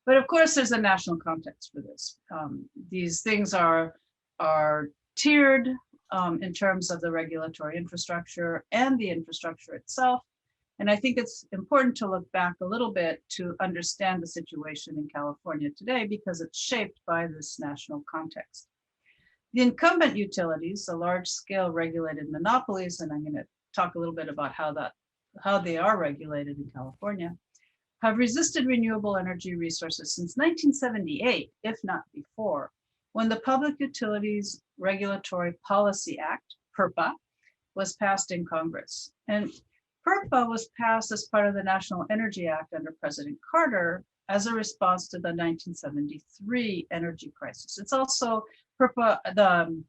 But of course, there's a national context for this. These things are tiered in terms of the regulatory infrastructure and the infrastructure itself. And I think it's important to look back a little bit to understand the situation in California today, because it's shaped by this national context. The incumbent utilities, the large-scale regulated monopolies, and I'm going to talk a little bit about how they are regulated in California, have resisted renewable energy resources since 1978, if not before, when the Public Utilities Regulatory Policy Act, PURPA, was passed in Congress. And PURPA was passed as part of the National Energy Act under President Carter as a response to the 1973 energy crisis. It's also PURPA, the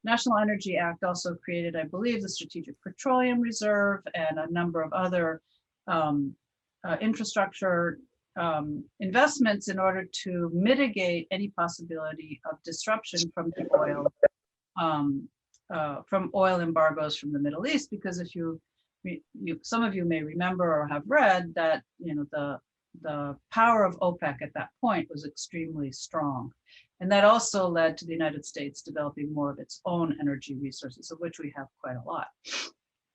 National Energy Act also created, I believe, the Strategic Petroleum Reserve and a number of other infrastructure investments in order to mitigate any possibility of disruption from the oil embargoes from the Middle East. Because if some of you may remember or have read that the power of OPEC at that point was extremely strong. And that also led to the United States developing more of its own energy resources, of which we have quite a lot.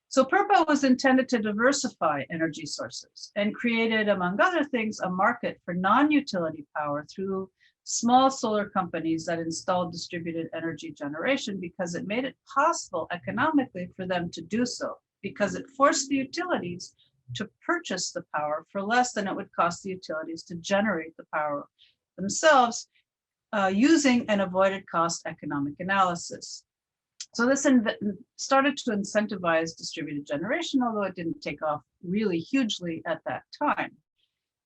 So PURPA was intended to diversify energy sources and created, among other things, a market for non-utility power through small solar companies that installed distributed energy generation, because it made it possible economically for them to do so, because it forced the utilities to purchase the power for less than it would cost the utilities to generate the power themselves, using an avoided cost economic analysis. So this started to incentivize distributed generation, although it didn't take off really hugely at that time.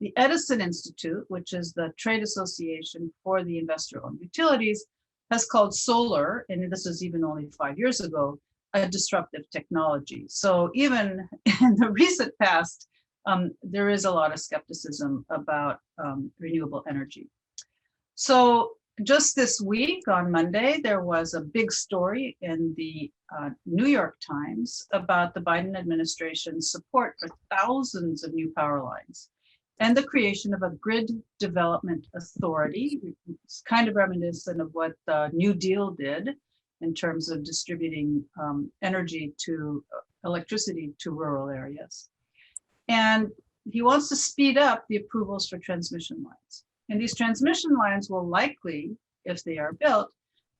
The Edison Institute, which is the trade association for the investor-owned utilities, has called solar, and this is even only 5 years ago, a disruptive technology. So even in the recent past, there is a lot of skepticism about renewable energy. So just this week on Monday, there was a big story in the New York Times about the Biden administration's support for thousands of new power lines and the creation of a grid development authority. It's kind of reminiscent of what the New Deal did in terms of distributing electricity to rural areas. And he wants to speed up the approvals for transmission lines. And these transmission lines will likely, if they are built,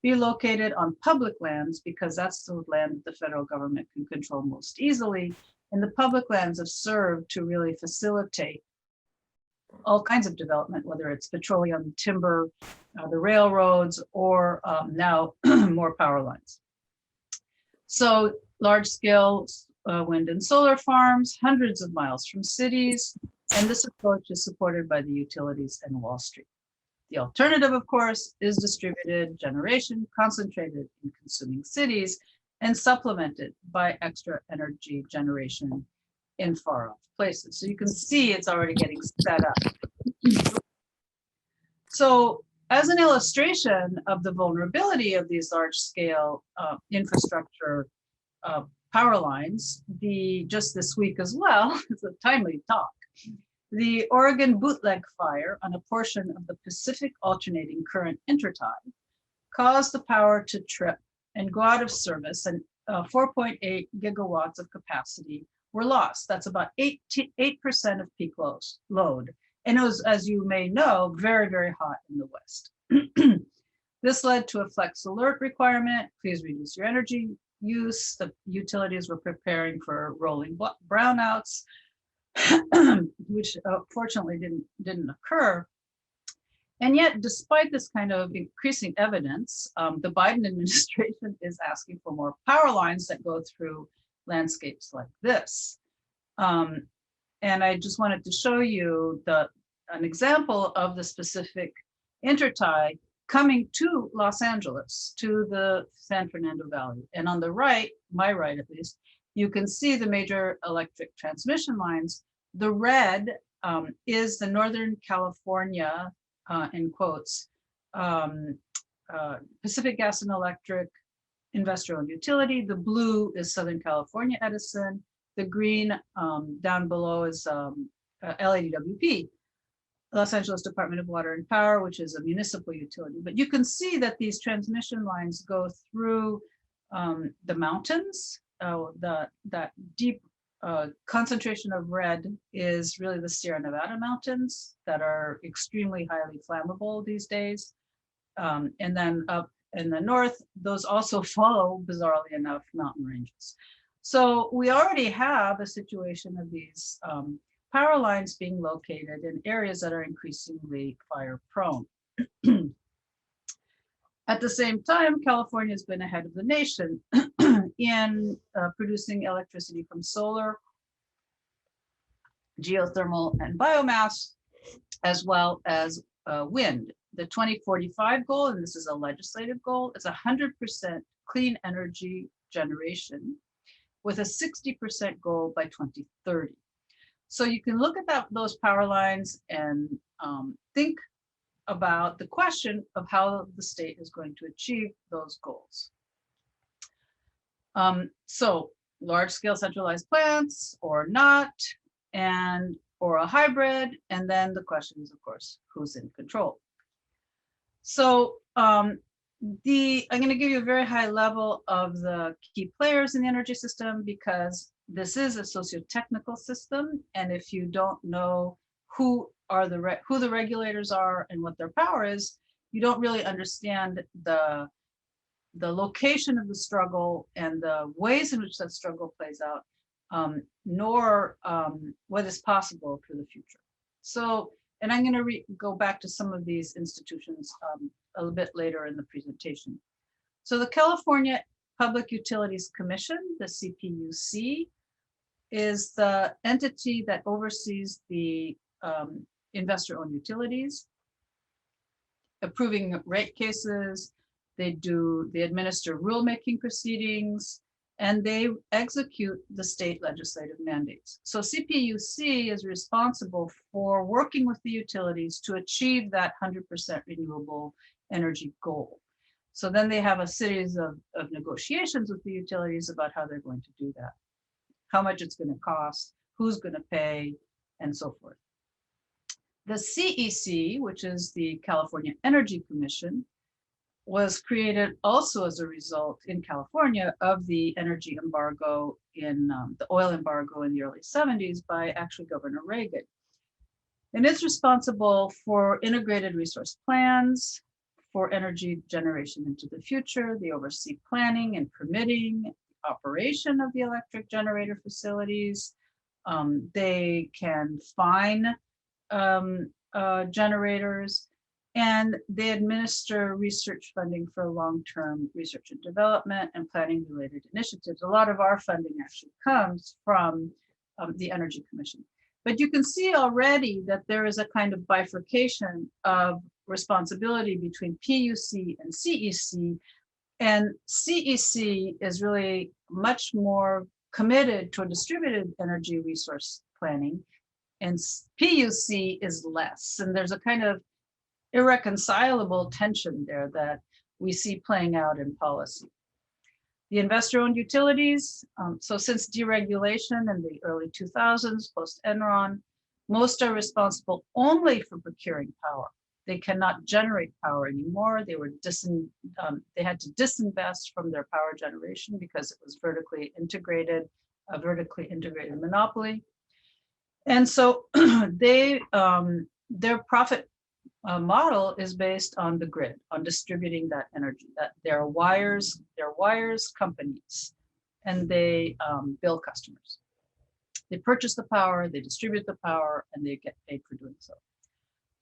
be located on public lands, because that's the land the federal government can control most easily. And the public lands have served to really facilitate all kinds of development, whether it's petroleum, timber, the railroads, or now more power lines. So large-scale wind and solar farms, hundreds of miles from cities, and this approach is supported by the utilities and Wall Street. The alternative, of course, is distributed generation concentrated in consuming cities and supplemented by extra energy generation in far-off places. So you can see it's already getting set up. So as an illustration of the vulnerability of these large-scale infrastructure power lines, just this week as well, it's a timely talk, the Oregon Bootleg fire on a portion of the Pacific alternating current intertie caused the power to trip and go out of service, and 4.8 gigawatts of capacity were lost. That's about 8% of peak load. And it was, as you may know, very, very hot in the West. This led to a flex alert requirement. Please reduce your energy use. The utilities were preparing for rolling brownouts, which fortunately didn't occur. And yet, despite this kind of increasing evidence, the Biden administration is asking for more power lines that go through landscapes like this. And I just wanted to show you an example of the specific intertie coming to Los Angeles, to the San Fernando Valley. And on the right, my right at least, you can see the major electric transmission lines. The red is the Northern California, in quotes, Pacific Gas and Electric investor-owned utility. The blue is Southern California Edison. The green down below is LADWP. Los Angeles Department of Water and Power, which is a municipal utility. But you can see that these transmission lines go through the mountains. That deep concentration of red is really the Sierra Nevada mountains that are extremely highly flammable these days. And then up in the north, those also follow, bizarrely enough, mountain ranges. So we already have a situation of these power lines being located in areas that are increasingly fire prone. At the same time, California has been ahead of the nation in producing electricity from solar, geothermal, and biomass, as well as wind. The 2045 goal, and this is a legislative goal, is 100% clean energy generation with a 60% goal by 2030. So you can look at those power lines and think about the question of how the state is going to achieve those goals. So large-scale centralized plants or not, or a hybrid, and then the question is, of course, who's in control. So I'm going to give you a very high level of the key players in the energy system, because this is a socio-technical system, and if you don't know who the regulators are and what their power is, you don't really understand the location of the struggle and the ways in which that struggle plays out, nor what is possible for the future. So, and I'm going to go back to some of these institutions a little bit later in the presentation. So the California Public Utilities Commission, the CPUC, is the entity that oversees the investor-owned utilities, approving rate cases. They administer rulemaking proceedings, and they execute the state legislative mandates. So CPUC is responsible for working with the utilities to achieve that 100% renewable energy goal. So then they have a series of negotiations with the utilities about how they're going to do that, how much it's going to cost, who's going to pay, and so forth. The CEC, which is the California Energy Commission, was created also as a result in California of the energy embargo the oil embargo in the early 70s by actually Governor Reagan. And it's responsible for integrated resource plans for energy generation into the future. They oversee planning and permitting, operation of the electric generator facilities. They can fine generators, and they administer research funding for long-term research and development and planning related initiatives. A lot of our funding actually comes from the Energy Commission. But you can see already that there is a kind of bifurcation of responsibility between PUC and CEC. And CEC is really much more committed to a distributed energy resource planning, and PUC is less. And there's a kind of irreconcilable tension there that we see playing out in policy. The investor-owned utilities, so since deregulation in the early 2000s, post-Enron, most are responsible only for procuring power. They cannot generate power anymore. They had to disinvest from their power generation because it was a vertically integrated monopoly. And so their profit model is based on the grid, on distributing that energy. That they're wires companies, and they bill customers. They purchase the power, they distribute the power, and they get paid for doing so.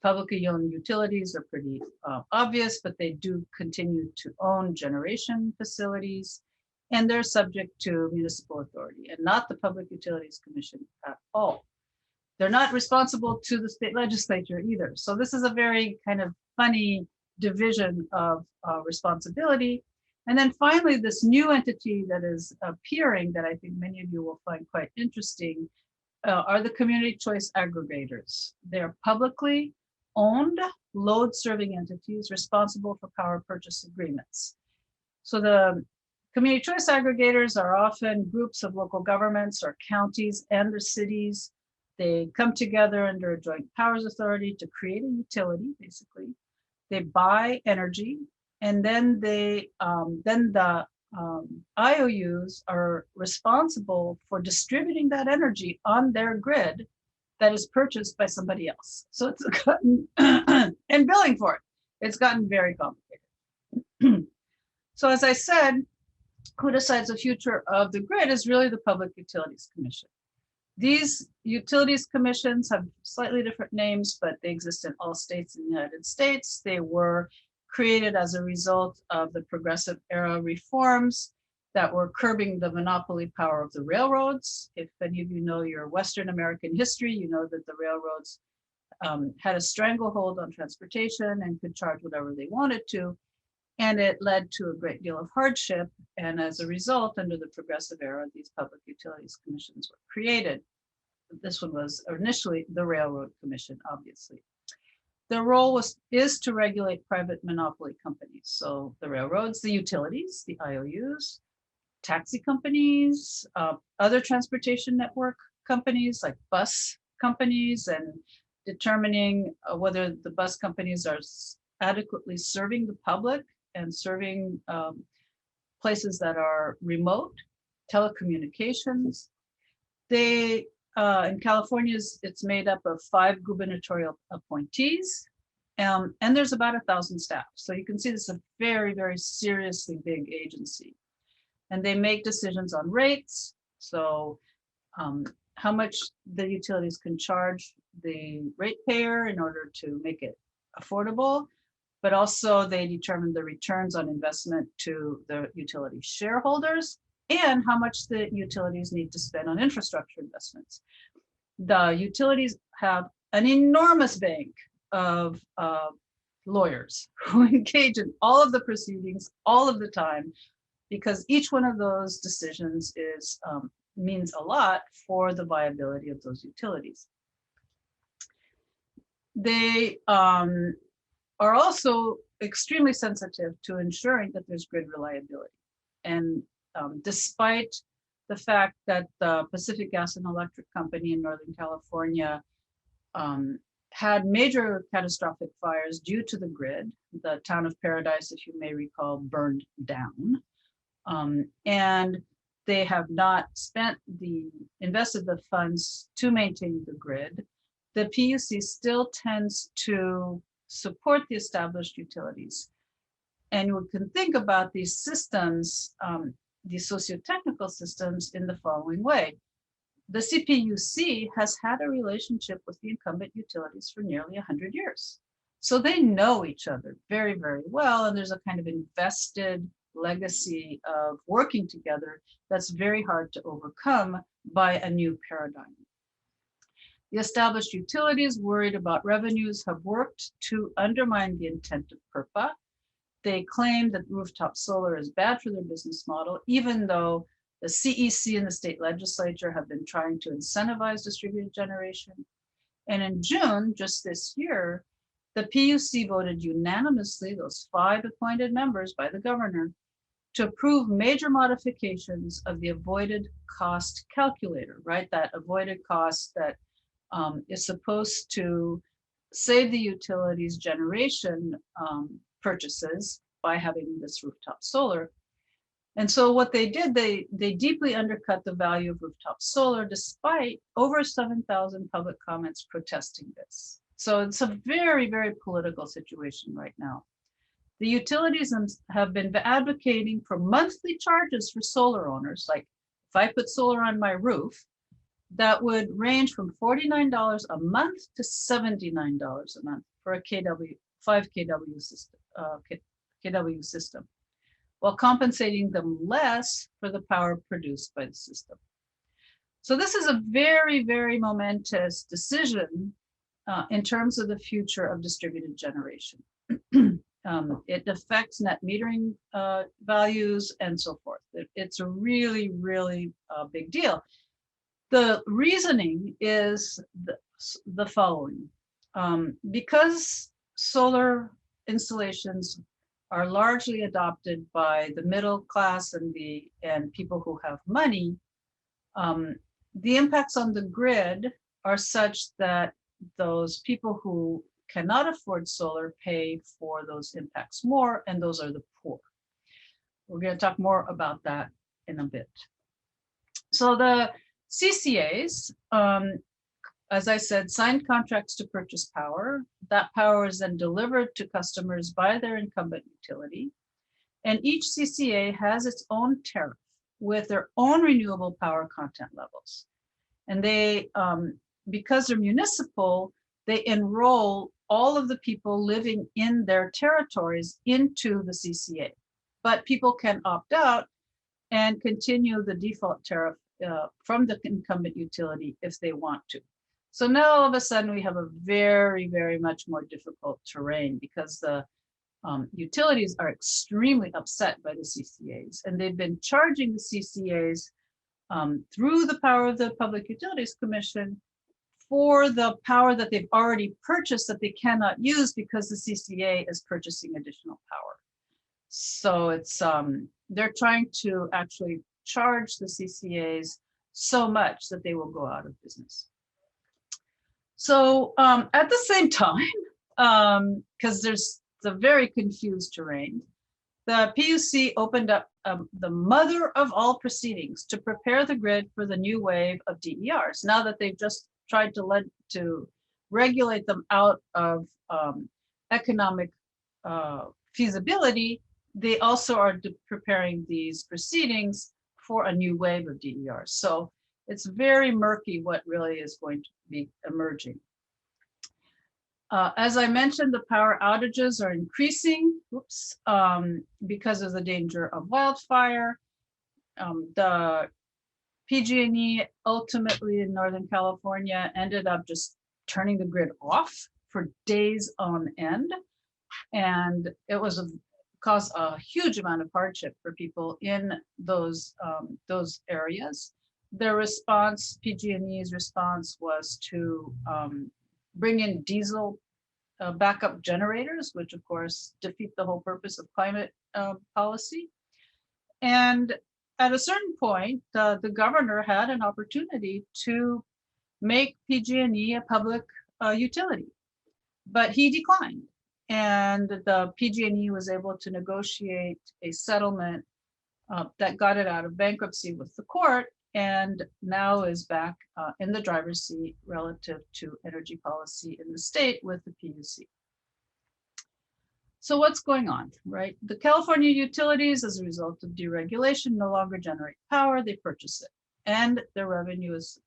Publicly owned utilities are pretty obvious, but they do continue to own generation facilities, and they're subject to municipal authority and not the Public Utilities Commission at all. They're not responsible to the state legislature either. So this is a very kind of funny division of responsibility. And then finally, this new entity that is appearing that I think many of you will find quite interesting are the community choice aggregators. They're publicly owned load serving entities responsible for power purchase agreements. So the community choice aggregators are often groups of local governments or counties and the cities They come together under a joint powers authority to create a utility, basically. They buy energy, and then the IOUs are responsible for distributing that energy on their grid that is purchased by somebody else. So it's gotten, and billing for it. It's gotten very complicated. So as I said, who decides the future of the grid is really the Public Utilities Commission. These utilities commissions have slightly different names, but they exist in all states in the United States. They were created as a result of the progressive era reforms that were curbing the monopoly power of the railroads. If any of you know your Western American history, you know that the railroads had a stranglehold on transportation and could charge whatever they wanted to. And it led to a great deal of hardship. And as a result, under the progressive era, these public utilities commissions were created. This one was initially the Railroad Commission, obviously. Their role is to regulate private monopoly companies. So the railroads, the utilities, the IOUs, taxi companies, other transportation network companies like bus companies, and determining whether the bus companies are adequately serving the public and serving places that are remote, telecommunications. They, in California, it's made up of 5 gubernatorial appointees, and there's about 1,000 staff. So you can see this is a very, very seriously big agency. And they make decisions on rates. So how much the utilities can charge the ratepayer in order to make it affordable, but also they determine the returns on investment to the utility shareholders and how much the utilities need to spend on infrastructure investments. The utilities have an enormous bank of lawyers who engage in all of the proceedings all of the time, because each one of those decisions is means a lot for the viability of those utilities. They are also extremely sensitive to ensuring that there's grid reliability. And despite the fact that the Pacific Gas and Electric Company in Northern California had major catastrophic fires due to the grid, the town of Paradise, if you may recall, burned down. And they have not invested the funds to maintain the grid. The PUC still tends to support the established utilities. And you can think about these systems, these socio-technical systems, in the following way. The CPUC has had a relationship with the incumbent utilities for nearly 100 years. So they know each other very, very well. And there's a kind of invested legacy of working together that's very hard to overcome by a new paradigm. The established utilities, worried about revenues, have worked to undermine the intent of PURPA. They claim that rooftop solar is bad for their business model, even though the CEC and the state legislature have been trying to incentivize distributed generation. And in June, just this year, the PUC voted unanimously, those 5 appointed members by the governor, to approve major modifications of the avoided cost calculator, right? That avoided cost that is supposed to save the utilities generation purchases by having this rooftop solar. And so what they did, they deeply undercut the value of rooftop solar despite over 7,000 public comments protesting this. So it's a very, very political situation right now. The utilities have been advocating for monthly charges for solar owners. Like if I put solar on my roof, that would range from $49 a month to $79 a month for a 5 kW system, while compensating them less for the power produced by the system. So this is a very, very momentous decision in terms of the future of distributed generation. It affects net metering values and so forth. It's a really, really big deal. The reasoning is the following. Because solar installations are largely adopted by the middle class and people who have money, the impacts on the grid are such that those people who cannot afford solar pay for those impacts more, and those are the poor. We're going to talk more about that in a bit. So the CCAs, as I said, signed contracts to purchase power. That power is then delivered to customers by their incumbent utility. And each CCA has its own tariff with their own renewable power content levels. And they, because they're municipal, they enroll all of the people living in their territories into the CCA. But people can opt out and continue the default tariff from the incumbent utility if they want to. So now all of a sudden we have a very, very much more difficult terrain because the utilities are extremely upset by the CCAs, and they've been charging the CCAs through the power of the Public Utilities Commission for the power that they've already purchased that they cannot use because the CCA is purchasing additional power. So it's they're trying to actually charge the CCAs so much that they will go out of business. So at the same time, because there's the very confused terrain, the PUC opened up the mother of all proceedings to prepare the grid for the new wave of DERs. Now that they've just tried to regulate them out of economic feasibility, they also are preparing these proceedings for a new wave of DERs. So it's very murky what really is going to be emerging. As I mentioned, the power outages are increasing, because of the danger of wildfire. The PG&E ultimately in Northern California ended up just turning the grid off for days on end. And it was caused a huge amount of hardship for people in those areas. Their response, PG&E's response, was to bring in diesel backup generators, which of course defeat the whole purpose of climate policy. And at a certain point, the governor had an opportunity to make PG&E a public utility, but he declined. And the PG&E was able to negotiate a settlement that got it out of bankruptcy with the court, and now is back in the driver's seat relative to energy policy in the state with the PUC. So what's going on, right? The California utilities, as a result of deregulation, no longer generate power, they purchase it. And their revenue is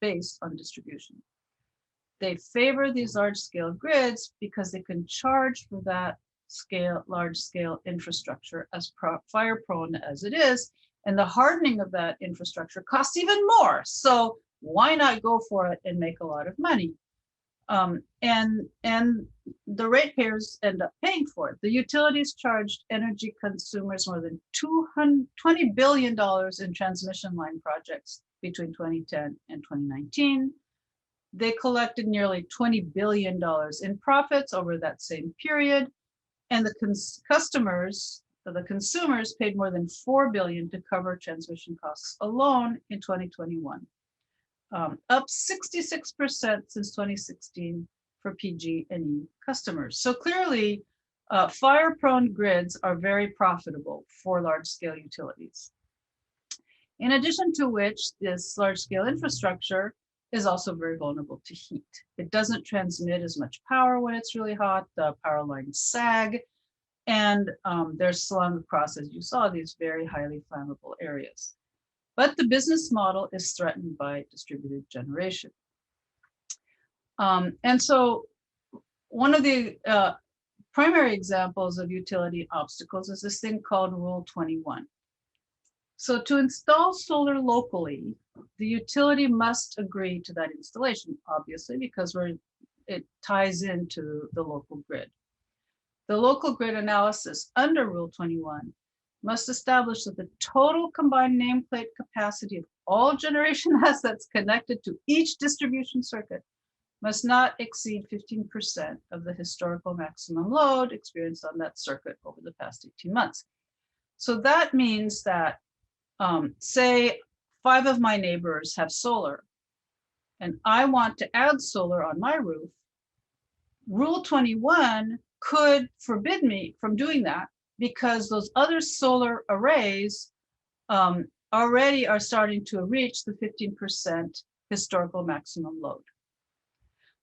based on distribution. They favor these large-scale grids because they can charge for that large-scale infrastructure, as fire-prone as it is, and the hardening of that infrastructure costs even more. So why not go for it and make a lot of money? And the ratepayers end up paying for it. The utilities charged energy consumers more than $20 billion in transmission line projects between 2010 and 2019. They collected nearly $20 billion in profits over that same period. And the consumers paid more than $4 billion to cover transmission costs alone in 2021, up 66% since 2016 for PG&E customers. So clearly, fire-prone grids are very profitable for large-scale utilities. In addition to which, this large-scale infrastructure is also very vulnerable to heat. It doesn't transmit as much power when it's really hot. The power lines sag, and they're slung across, as you saw, these very highly flammable areas. But the business model is threatened by distributed generation. And so one of the primary examples of utility obstacles is this thing called Rule 21. So to install solar locally, the utility must agree to that installation, obviously, because it ties into the local grid. The local grid analysis under Rule 21 must establish that the total combined nameplate capacity of all generation assets connected to each distribution circuit must not exceed 15% of the historical maximum load experienced on that circuit over the past 18 months. So that means that, say, 5 of my neighbors have solar, and I want to add solar on my roof, Rule 21 could forbid me from doing that because those other solar arrays already are starting to reach the 15% historical maximum load.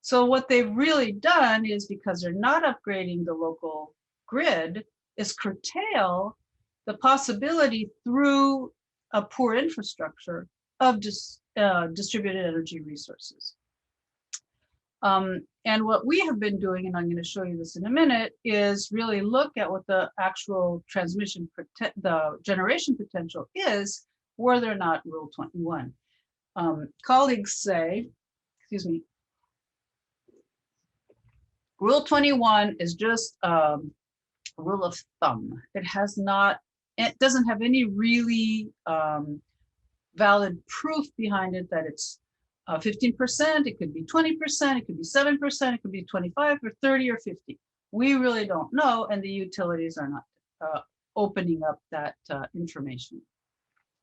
So what they've really done is, because they're not upgrading the local grid, is curtail the possibility through a poor infrastructure of distributed energy resources. And what we have been doing, and I'm going to show you this in a minute, is really look at what the actual transmission, the generation potential is, were there not Rule 21. Colleagues say, excuse me, Rule 21 is just a rule of thumb. It doesn't have any really valid proof behind it that it's 15%, it could be 20%, it could be 7%, it could be 25 or 30 or 50. We really don't know, and the utilities are not opening up that information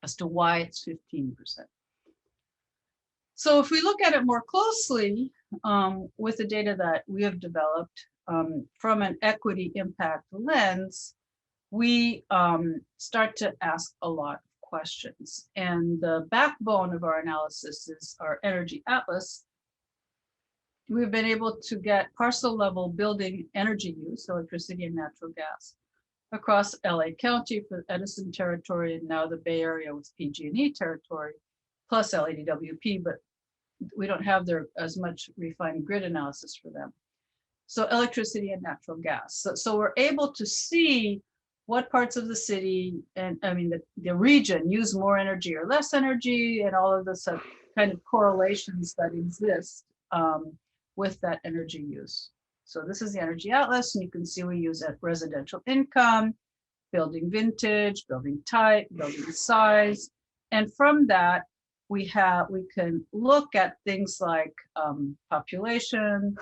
as to why it's 15%. So if we look at it more closely with the data that we have developed from an equity impact lens, we start to ask a lot of questions. And the backbone of our analysis is our energy atlas. We've been able to get parcel level building energy use, electricity and natural gas, across LA County for Edison territory, and now the Bay Area with PG&E territory, plus LADWP, but we don't have as much refined grid analysis for them. So electricity and natural gas. So we're able to see what parts of the city, and I mean the region, use more energy or less energy, and all of the kind of correlations that exist with that energy use. So this is the energy atlas, and you can see we use residential income, building vintage, building type, building size, and from that we can look at things like population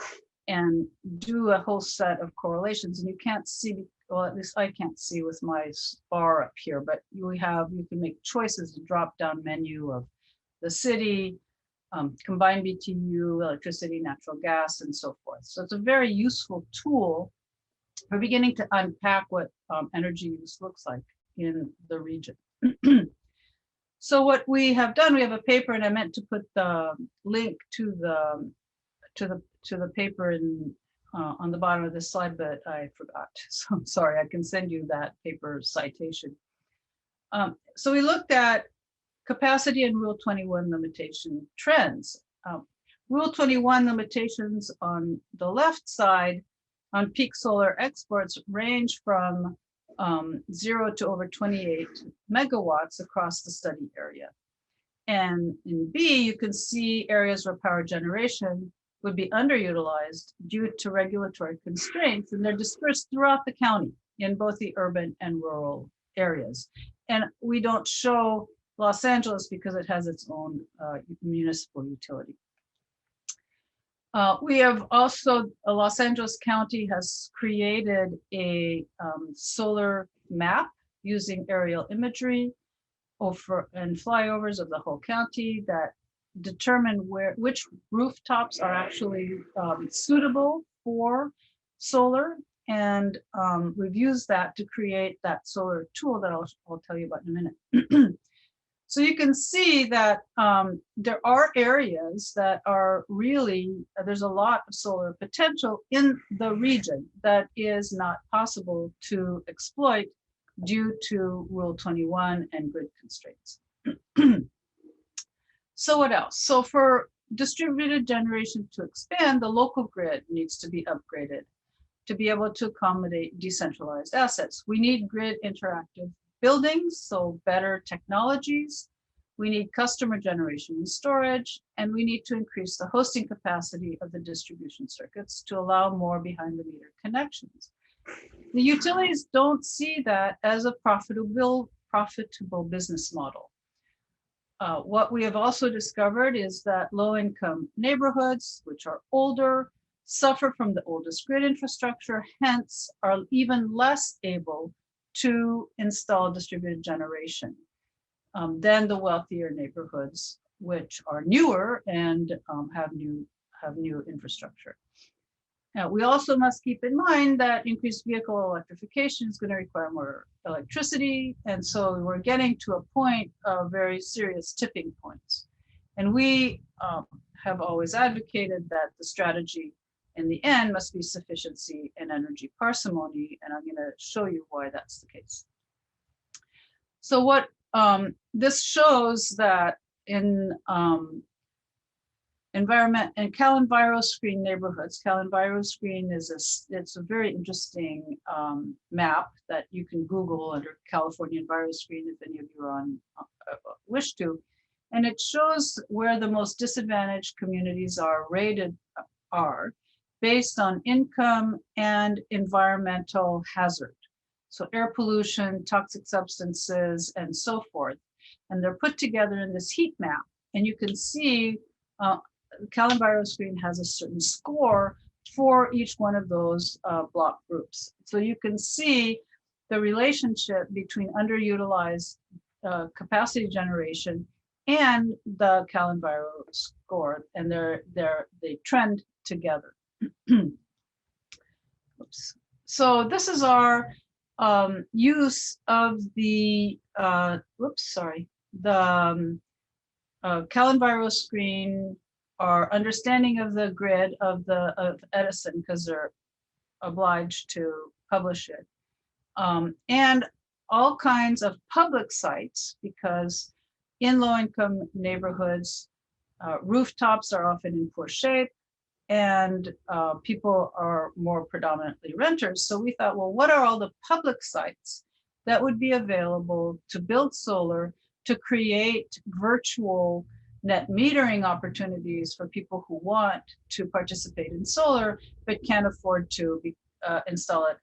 and do a whole set of correlations. And you can't see, well, at least I can't see with my bar up here, but you can make choices, to drop down menu of the city, combined BTU, electricity, natural gas, and so forth. So it's a very useful tool for beginning to unpack what energy use looks like in the region. So what we have done, we have a paper, and I meant to put the link to the paper in on the bottom of this slide, but I forgot. So I'm sorry. I can send you that paper citation. So we looked at capacity and Rule 21 limitation trends. Rule 21 limitations on the left side on peak solar exports range from 0 to over 28 megawatts across the study area. And in B, you can see areas where power generation would be underutilized due to regulatory constraints, and they're dispersed throughout the county in both the urban and rural areas. And we don't show Los Angeles because it has its own municipal utility. We have also, Los Angeles County has created a solar map using aerial imagery and flyovers of the whole county that determine which rooftops are actually suitable for solar. And we've used that to create that solar tool that I'll tell you about in a minute. So you can see that there are areas that are really, there's a lot of solar potential in the region that is not possible to exploit due to Rule 21 and grid constraints. So what else? So for distributed generation to expand, the local grid needs to be upgraded to be able to accommodate decentralized assets. We need grid interactive buildings, so better technologies. We need customer generation and storage, and we need to increase the hosting capacity of the distribution circuits to allow more behind the meter connections. The utilities don't see that as a profitable business model. What we have also discovered is that low-income neighborhoods, which are older, suffer from the oldest grid infrastructure, hence are even less able to install distributed generation than the wealthier neighborhoods which are newer and have new infrastructure. Now, we also must keep in mind that increased vehicle electrification is going to require more electricity. And so we're getting to a point of very serious tipping points. And we have always advocated that the strategy in the end must be sufficiency and energy parsimony. And I'm going to show you why that's the case. So what this shows that in environment and CalEnviroscreen neighborhoods. CalEnviroscreen it's a very interesting map that you can Google under California Enviroscreen if any of you are on wish to, and it shows where the most disadvantaged communities are rated based on income and environmental hazard, so air pollution, toxic substances, and so forth, and they're put together in this heat map, and you can see. CalEnviroscreen has a certain score for each one of those block groups. So you can see the relationship between underutilized capacity generation and the CalEnviro score, and they trend together. Oops. So this is our use of the CalEnviroscreen, our understanding of the grid of Edison, because they're obliged to publish it, and all kinds of public sites, because in low-income neighborhoods, rooftops are often in poor shape, and people are more predominantly renters. So we thought, well, what are all the public sites that would be available to build solar to create virtual net metering opportunities for people who want to participate in solar but can't afford to install it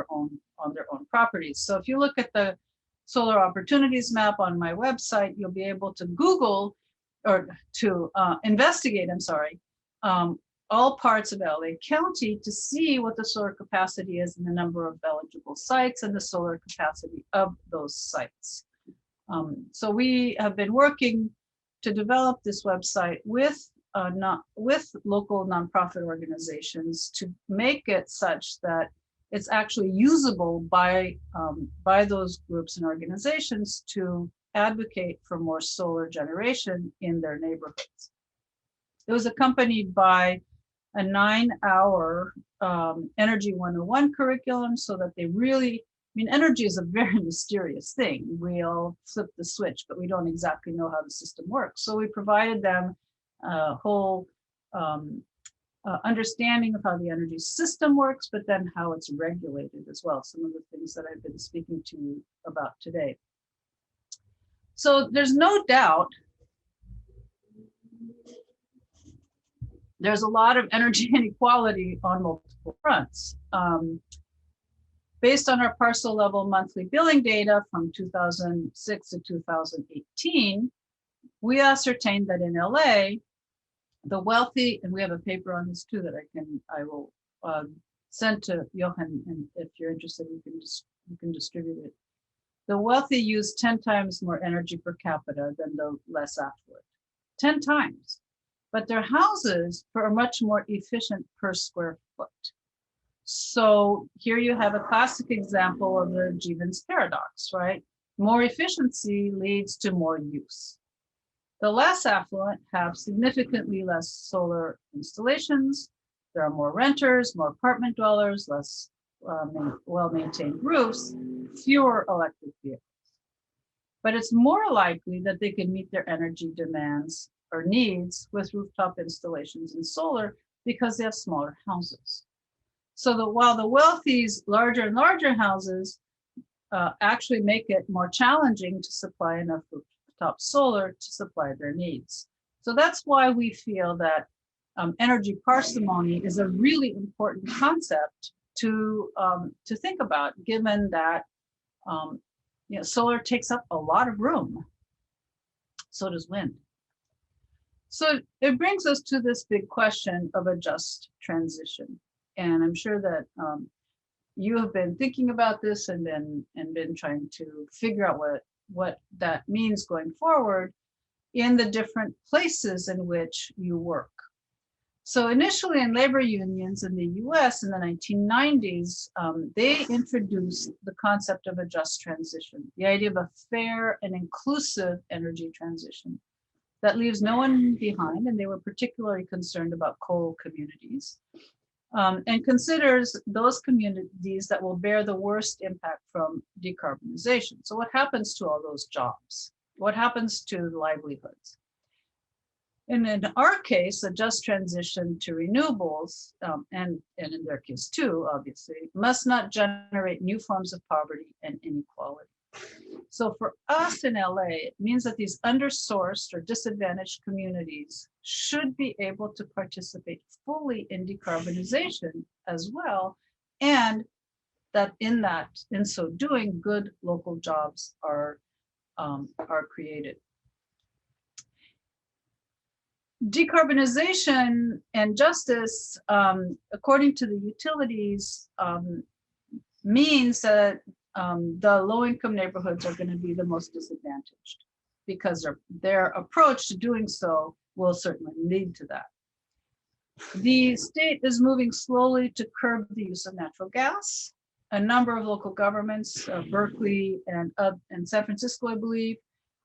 on their own properties. So if you look at the solar opportunities map on my website, you'll be able to Google or to investigate, all parts of LA County to see what the solar capacity is and the number of eligible sites and the solar capacity of those sites. So we have been working to develop this website with local nonprofit organizations to make it such that it's actually usable by those groups and organizations to advocate for more solar generation in their neighborhoods. It was accompanied by a 9-hour Energy 101 curriculum, so that they really, energy is a very mysterious thing. We all flip the switch, but we don't exactly know how the system works. So we provided them a whole understanding of how the energy system works, but then how it's regulated as well. Some of the things that I've been speaking to you about today. So there's no doubt there's a lot of energy inequality on multiple fronts. Based on our parcel level monthly billing data from 2006 to 2018, we ascertained that in LA, the wealthy, and we have a paper on this too that I will send to Johan, and if you're interested, you can distribute it. The wealthy use 10 times more energy per capita than the less affluent, 10 times. But their houses are much more efficient per square foot. So here you have a classic example of the Jevons paradox, right? More efficiency leads to more use. The less affluent have significantly less solar installations. There are more renters, more apartment dwellers, less well-maintained roofs, fewer electric vehicles. But it's more likely that they can meet their energy demands or needs with rooftop installations and solar because they have smaller houses. So that while the wealthy's larger and larger houses actually make it more challenging to supply enough rooftop solar to supply their needs. So that's why we feel that energy parsimony is a really important concept to think about, given that solar takes up a lot of room. So does wind. So it brings us to this big question of a just transition. And I'm sure that you have been thinking about this and been trying to figure out what that means going forward. in the different places in which you work. So initially in labor unions in the US in the 1990s, they introduced the concept of a just transition, the idea of a fair and inclusive energy transition that leaves no one behind. And they were particularly concerned about coal communities, and considers those communities that will bear the worst impact from decarbonization. So what happens to all those jobs? What happens to livelihoods? And in our case, a just transition to renewables, and in their case too, obviously, must not generate new forms of poverty and inequality. So for us in LA, it means that these undersourced or disadvantaged communities should be able to participate fully in decarbonization as well, and that in so doing, good local jobs are created. Decarbonization and justice, according to the utilities, means that the low-income neighborhoods are going to be the most disadvantaged because their approach to doing so will certainly lead to that. The state is moving slowly to curb the use of natural gas. A number of local governments, Berkeley and San Francisco, I believe,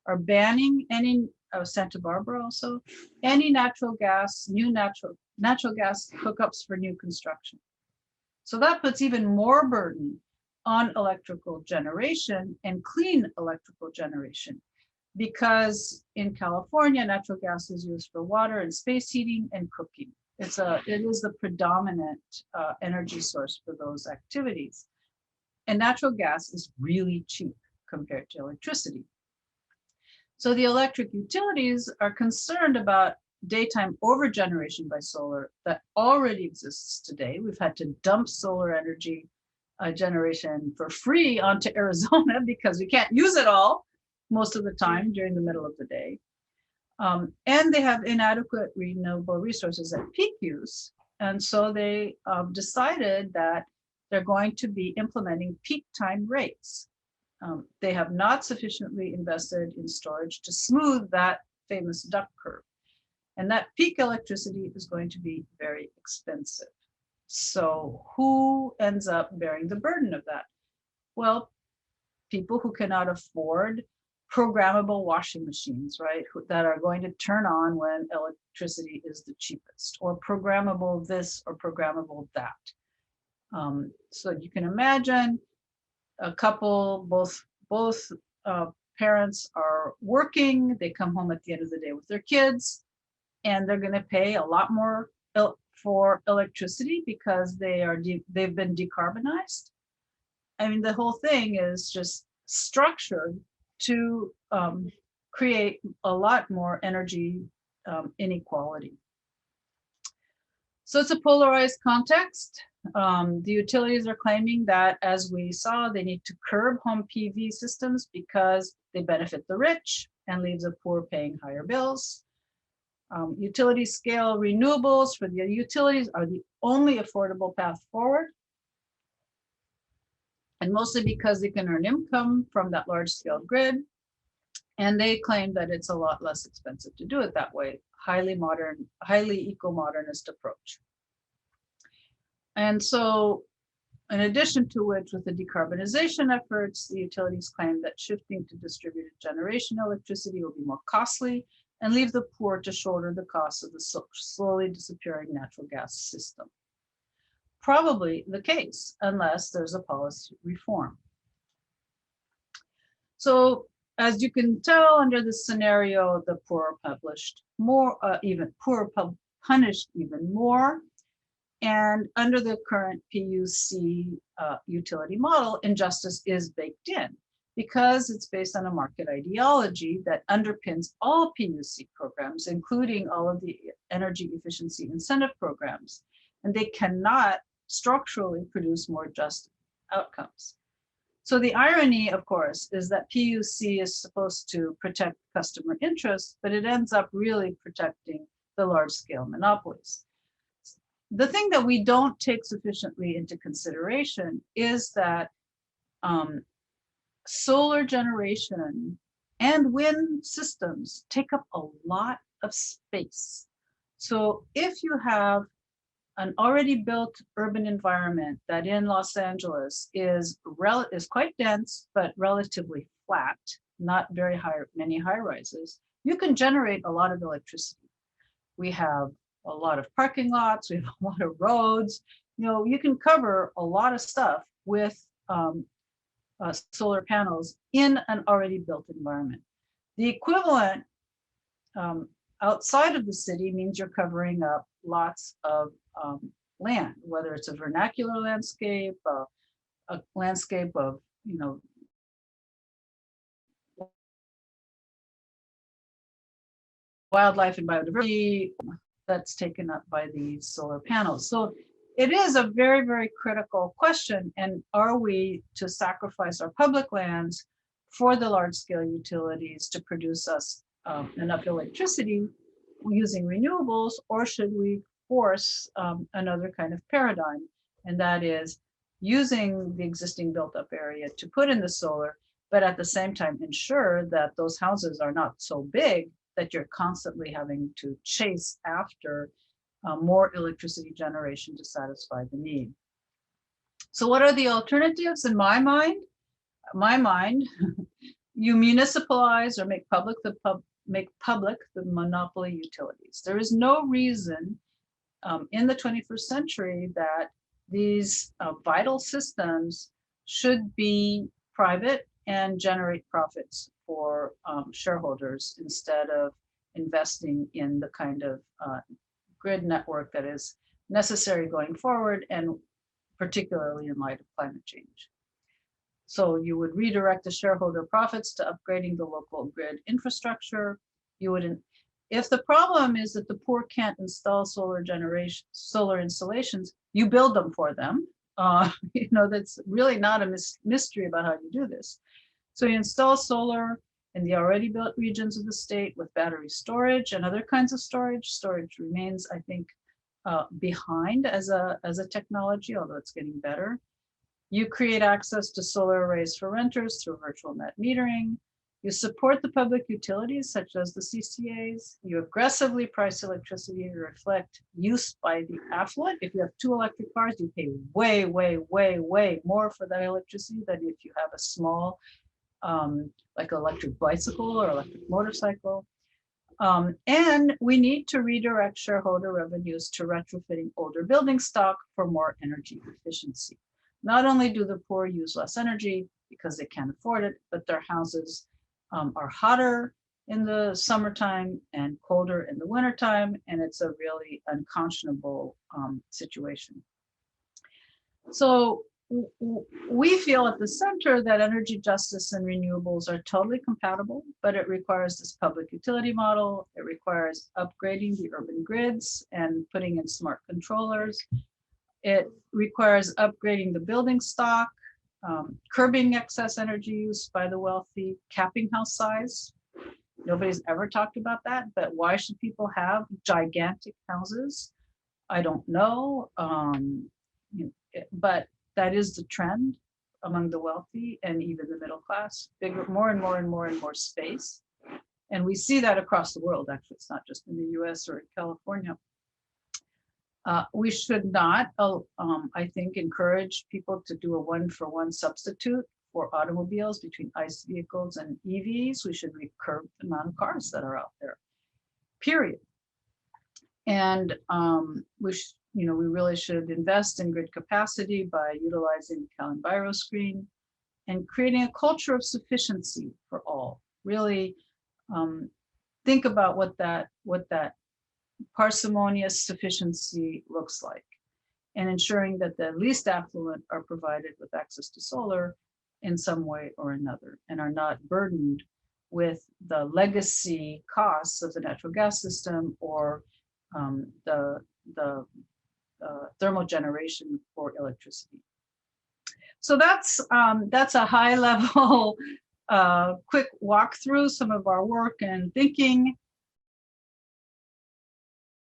are banning any, Santa Barbara also, any natural gas hookups for new construction. So that puts even more burden on electrical generation and clean electrical generation, because in California, natural gas is used for water and space heating and cooking. It is the predominant energy source for those activities. And natural gas is really cheap compared to electricity. So the electric utilities are concerned about daytime overgeneration by solar that already exists today. We've had to dump solar energy generation for free onto Arizona because we can't use it all most of the time during the middle of the day. And they have inadequate renewable resources at peak use. And so they decided that they're going to be implementing peak time rates. They have not sufficiently invested in storage to smooth that famous duck curve. And that peak electricity is going to be very expensive. So who ends up bearing the burden of that? Well, people who cannot afford programmable washing machines, right? That are going to turn on when electricity is the cheapest, or programmable this or programmable that. So you can imagine a couple, both parents are working, they come home at the end of the day with their kids, and they're going to pay a lot more for electricity because they've been decarbonized. I mean, the whole thing is just structured to create a lot more energy inequality. So it's a polarized context. The utilities are claiming that, as we saw, they need to curb home PV systems because they benefit the rich and leave the poor paying higher bills. Utility scale renewables for the utilities are the only affordable path forward, and mostly because they can earn income from that large scale grid. And they claim that it's a lot less expensive to do it that way. Highly modern, highly eco-modernist approach. And so, in addition to which, with the decarbonization efforts, the utilities claim that shifting to distributed generation electricity will be more costly and leave the poor to shoulder the costs of the slowly disappearing natural gas system. Probably the case, unless there's a policy reform. So, as you can tell, under this scenario, the poor are punished even more. And under the current PUC utility model, injustice is baked in because it's based on a market ideology that underpins all PUC programs, including all of the energy efficiency incentive programs. And they cannot structurally produce more just outcomes. So the irony, of course, is that PUC is supposed to protect customer interests, but it ends up really protecting the large-scale monopolies. The thing that we don't take sufficiently into consideration is that solar generation and wind systems take up a lot of space. So if you have an already built urban environment that in Los Angeles is quite dense, but relatively flat, not very many high rises, you can generate a lot of electricity. We have a lot of parking lots, we have a lot of roads, you can cover a lot of stuff with solar panels in an already built environment. The equivalent outside of the city means you're covering up lots of land, whether it's a vernacular landscape, a landscape of, wildlife and biodiversity that's taken up by these solar panels. So it is a very, very critical question. And are we to sacrifice our public lands for the large scale utilities to produce us enough electricity using renewables, or should we force another kind of paradigm? And that is using the existing built up area to put in the solar, but at the same time ensure that those houses are not so big that you're constantly having to chase after more electricity generation to satisfy the need. So what are the alternatives in my mind? You municipalize or make public the monopoly utilities. There is no reason in the 21st century that these vital systems should be private and generate profits for shareholders instead of investing in the kind of grid network that is necessary going forward, and particularly in light of climate change. So you would redirect the shareholder profits to upgrading the local grid infrastructure. You would, if the problem is that the poor can't install solar installations, you build them for them. That's really not a mystery about how you do this. So you install solar in the already built regions of the state with battery storage and other kinds of storage. Storage remains, I think, behind as a technology, although it's getting better. You create access to solar arrays for renters through virtual net metering. You support the public utilities such as the CCAs. You aggressively price electricity to reflect use by the affluent. If you have 2 electric cars, you pay way, way, way, way more for that electricity than if you have a small, like electric bicycle or electric motorcycle. And we need to redirect shareholder revenues to retrofitting older building stock for more energy efficiency. Not only do the poor use less energy because they can't afford it, but their houses are hotter in the summertime and colder in the wintertime, and it's a really unconscionable situation. So we feel at the center that energy justice and renewables are totally compatible, but it requires this public utility model. It requires upgrading the urban grids and putting in smart controllers. It requires upgrading the building stock, curbing excess energy use by the wealthy, capping house size. Nobody's ever talked about that, but why should people have gigantic houses? I don't know, but that is the trend among the wealthy and even the middle class, bigger, more and more and more and more space. And we see that across the world, actually. It's not just in the US or in California. We should not, I think, encourage people to do a 1-for-1 substitute for automobiles between ICE vehicles and EVs. We should curb the amount of cars that are out there, period. And we really should invest in grid capacity by utilizing the screen and creating a culture of sufficiency for all. Really think about what that parsimonious sufficiency looks like, and ensuring that the least affluent are provided with access to solar in some way or another and are not burdened with the legacy costs of the natural gas system or the thermal generation for electricity. So that's a high level quick walk through some of our work and thinking.